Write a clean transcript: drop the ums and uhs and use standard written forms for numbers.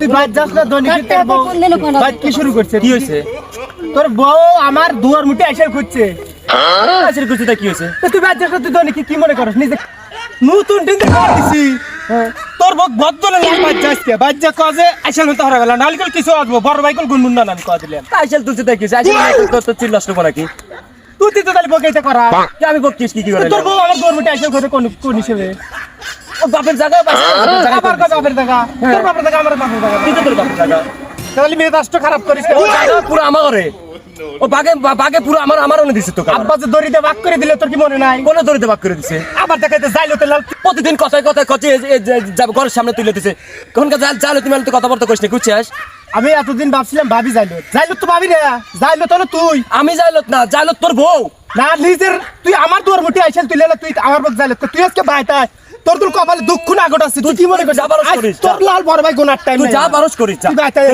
তুই বাদ যাস না দৈনিক বাদ কি শুরু করছে? কি হয়েছে? তোর বউ আমার দুয়ার মুঠে এসে খুঁজছে। আসলে কিছু কি হয়েছে? তুই বাদ যাস না, তুই দৈনিক কি মনে করিস নিজে? নতুন টিন করে দিছি। তোর বক বদলে না বাদ যাস কে? বাদ যা কাজে আইসা হতে হারা গেল। নালকেল কিছু আসবো বড় ভাইকল গুনগুন না আমি কয় দিলাম। আসলে তুলছে তাই কি হয়েছে? আসলে তো চিল্লাস করবো নাকি? তুই তো তাহলে বকেইতে করা। আমি বকিস কি করে? তোর বউ আমার দুয়ার মুঠে এসে খুঁজে কোন হিসেবে? বাপের জায়গা আমার কাছে বাপের জায়গা, তোর বাপের জায়গা আমার বাপের জায়গা। কিন্তু তোর বাপের জায়গা তাহলে মেয়ে রাষ্ট্র খারাপ করিস কেন? ও জায়গা পুরো আমার ঘরে। ও বাগে পুরো আমার অনে দিছে তোকে। আব্বা যে দড়িতে ভাগ করে দিলে তোর কি মনে নাই? কোন দড়িতে ভাগ করে দিছে? আবার দেখাইতে যাইলো তো লাল প্রতিদিন কথায় কচে যাবে ঘরের সামনে তুলে দিছে। কোনকা যাইলো তুমি তো কথাবার্তা কইছ না, বুঝছিস? আমি এতদিন ভাবছিলাম ভাবি যাইলো তো ভাবি রে, যাইলো তো তুই আমি যাইলত না, যাইলত তোর বউ। না নিজের তুই আমার দুয়ার মুঠে আইসেল তুই লেলা, তুই আমার বক যাইলো তুই আজকে ভাইতাই তোর তোর কপালে দুঃখ না ঘটাচ্ছিস। তুই কি মনে করিস? যা পারস করিস, তোর লাল বড় ভাই গোনার টাইম তুই যা পারস করিস, যা। তুই ভাইতাই